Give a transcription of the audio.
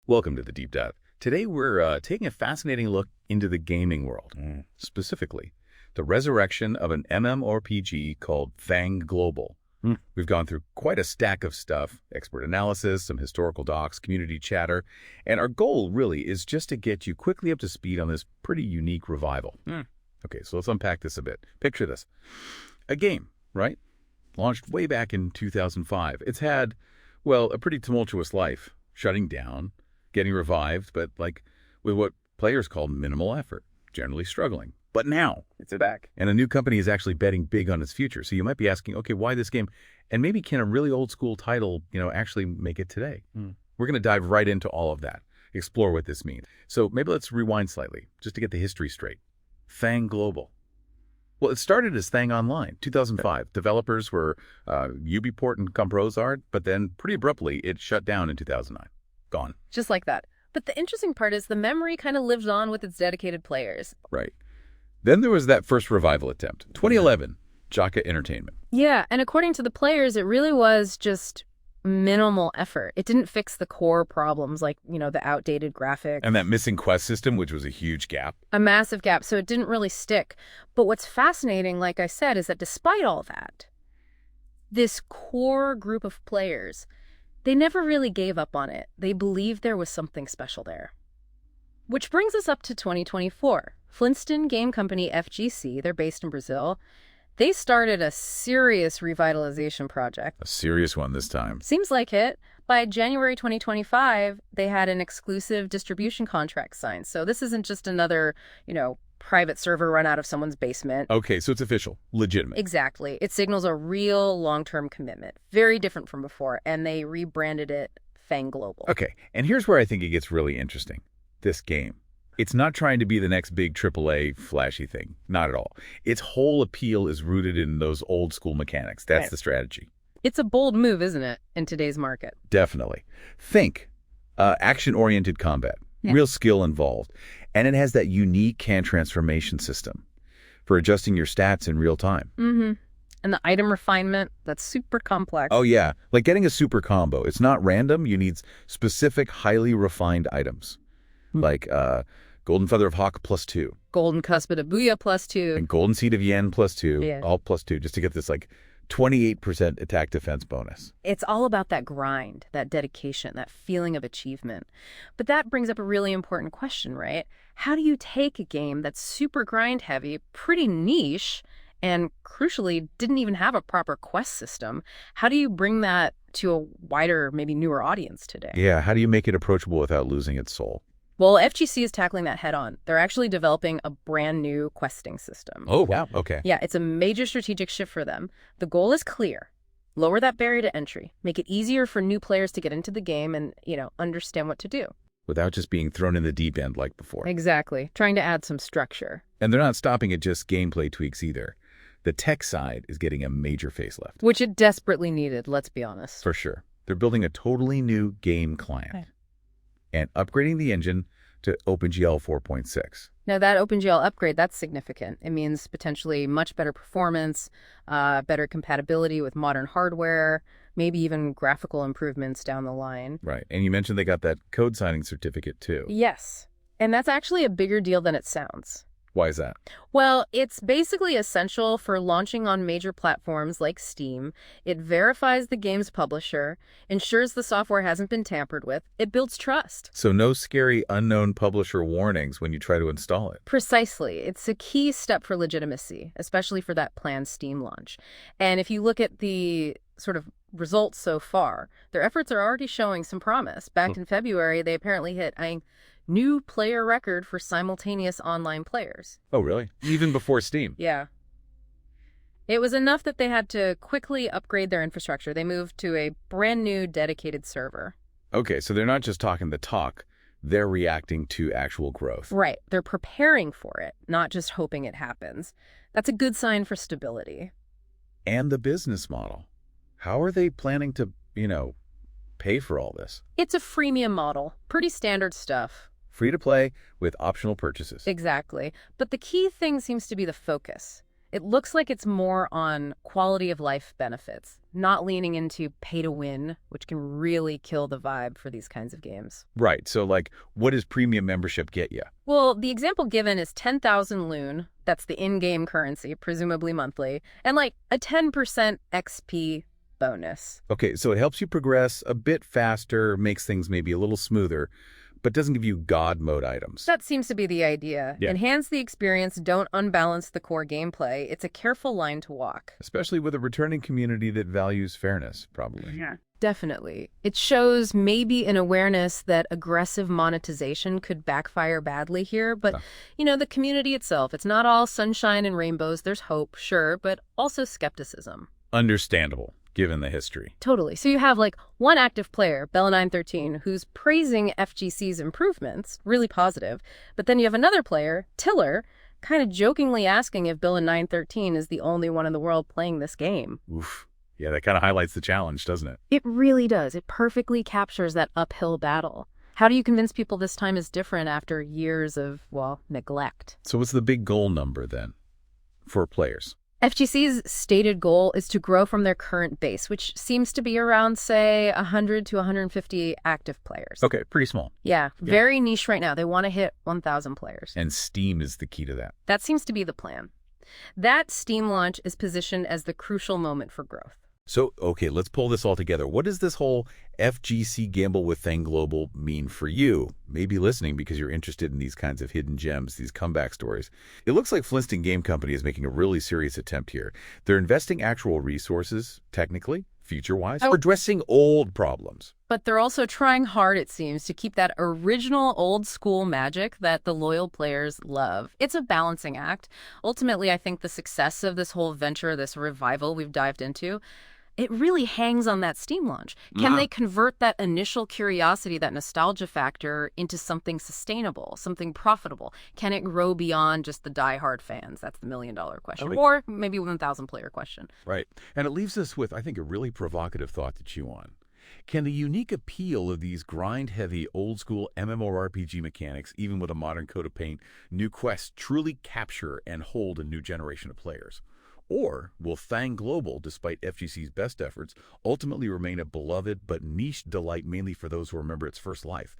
Welcome to the Deep Dive. Today we're taking a fascinating look into the gaming world, specifically the resurrection of an MMORPG called Thang Global. We've gone through quite a stack of stuff, expert analysis, some historical docs, community chatter, and our goal really is just to get you quickly up to speed on this pretty unique revival. Okay, so let's unpack this a bit. Picture this. A game, right? Launched way back in 2005. It's had, well, a pretty tumultuous life, shutting down, getting revived, but like with what players call minimal effort, generally struggling. But now it's back. And a new company is actually betting big on its future. So you might be asking, okay, why this game? And maybe can a really old school title, actually make it today? We're going to dive right into all of that, explore what this means. So maybe let's rewind slightly just to get the history straight. Thang Global. Well, it started as Thang Online, 2005. Developers were Ubiport and Comprozard, but then pretty abruptly it shut down in 2009. Gone. Just like that. But the interesting part is the memory kind of lives on with its dedicated players. Right. Then there was that first revival attempt, 2011, Jaca Entertainment. Yeah, and according to the players, it really was just minimal effort. It didn't fix the core problems like, the outdated graphics. And that missing quest system, which was a huge gap. A massive gap, so it didn't really stick. But what's fascinating, like I said, is that despite all that, this core group of players, they never really gave up on it. They believed there was something special there. Which brings us up to 2024. Flintstone game company FGC, they're based in Brazil, they started a serious revitalization project. A serious one this time. Seems like it. By January 2025, they had an exclusive distribution contract signed. So this isn't just another, private server run out of someone's basement. Okay, so it's official, legitimate. Exactly. It signals a real long-term commitment. Very different from before, and they rebranded it Thang Global. Okay, and here's where I think it gets really interesting. This game. It's not trying to be the next big AAA flashy thing. Not at all. Its whole appeal is rooted in those old school mechanics. That's Right. the strategy. It's a bold move, isn't it, in today's market? Definitely. Think action-oriented combat, Yeah. real skill involved. And it has that unique hand transformation system for adjusting your stats in real time. And the item refinement, that's super complex. Oh, yeah. Like getting a super combo. It's not random. You need specific, highly refined items. Like Golden Feather of Hawk +2. Golden Cuspid of Booyah +2. And Golden Seed of Yen +2. Yeah. All +2, just to get this 28% attack defense bonus. It's all about that grind, that dedication, that feeling of achievement. But that brings up a really important question, right? How do you take a game that's super grind heavy, pretty niche, and crucially didn't even have a proper quest system? How do you bring that to a wider, maybe newer audience today? Yeah, how do you make it approachable without losing its soul? Well, FGC is tackling that head on. They're actually developing a brand new questing system. Oh, wow. Okay. Yeah, it's a major strategic shift for them. The goal is clear. Lower that barrier to entry. Make it easier for new players to get into the game and, understand what to do. Without just being thrown in the deep end like before. Exactly. Trying to add some structure. And they're not stopping at just gameplay tweaks either. The tech side is getting a major facelift. Which it desperately needed, let's be honest. For sure. They're building a totally new game client. Right. And upgrading the engine to OpenGL 4.6. Now, that OpenGL upgrade, that's significant. It means potentially much better performance, better compatibility with modern hardware, maybe even graphical improvements down the line. Right. And you mentioned they got that code signing certificate too. Yes. And that's actually a bigger deal than it sounds. Why is that? Well, it's basically essential for launching on major platforms like Steam. It verifies the game's publisher, ensures the software hasn't been tampered with. It builds trust. So no scary unknown publisher warnings when you try to install it. Precisely. It's a key step for legitimacy, especially for that planned Steam launch. And if you look at the sort of results so far, their efforts are already showing some promise. Back in February, they apparently hit a new player record for simultaneous online players. Oh, really? Even before Steam? Yeah. It was enough that they had to quickly upgrade their infrastructure. They moved to a brand new dedicated server. Okay, so they're not just talking the talk, they're reacting to actual growth. Right. They're preparing for it, not just hoping it happens. That's a good sign for stability. And the business model. How are they planning to, pay for all this? It's a freemium model. Pretty standard stuff. Free to play with optional purchases. Exactly. But the key thing seems to be the focus. It looks like it's more on quality of life benefits, not leaning into pay to win, which can really kill the vibe for these kinds of games. Right. So, like, what does premium membership get you? Well, the example given is 10,000 loon. That's the in-game currency, presumably monthly, and like a 10% XP bonus. Okay, so it helps you progress a bit faster, makes things maybe a little smoother, but doesn't give you God mode items. That seems to be the idea. Yeah. Enhance the experience, don't unbalance the core gameplay. It's a careful line to walk. Especially with a returning community that values fairness, probably. Yeah. Definitely. It shows maybe an awareness that aggressive monetization could backfire badly here, but, the community itself, it's not all sunshine and rainbows. There's hope, sure, but also skepticism. Understandable, given the history. Totally. So you have, one active player, Bella913, who's praising FGC's improvements, really positive, but then you have another player, Tiller, kind of jokingly asking if Bella913 is the only one in the world playing this game. Oof. Yeah, that kind of highlights the challenge, doesn't it? It really does. It perfectly captures that uphill battle. How do you convince people this time is different after years of, neglect? So what's the big goal number, then, for players? FGC's stated goal is to grow from their current base, which seems to be around, say, 100 to 150 active players. Okay, pretty small. Yeah, very niche right now. They want to hit 1,000 players. And Steam is the key to that. That seems to be the plan. That Steam launch is positioned as the crucial moment for growth. So, okay, let's pull this all together. What does this whole FGC gamble with Thang Global mean for you? Maybe listening because you're interested in these kinds of hidden gems, these comeback stories. It looks like Flintstone Game Company is making a really serious attempt here. They're investing actual resources, technically, future-wise, for addressing old problems. But they're also trying hard, it seems, to keep that original old-school magic that the loyal players love. It's a balancing act. Ultimately, I think the success of this whole venture, this revival we've dived into, it really hangs on that Steam launch. Can they convert that initial curiosity, that nostalgia factor, into something sustainable, something profitable? Can it grow beyond just the die-hard fans? That's the million-dollar question. Or maybe 1,000-player question. Right. And it leaves us with, I think, a really provocative thought to chew on. Can the unique appeal of these grind-heavy, old-school MMORPG mechanics, even with a modern coat of paint, new quests, truly capture and hold a new generation of players? Or will Thang Global, despite FGC's best efforts, ultimately remain a beloved but niche delight mainly for those who remember its first life?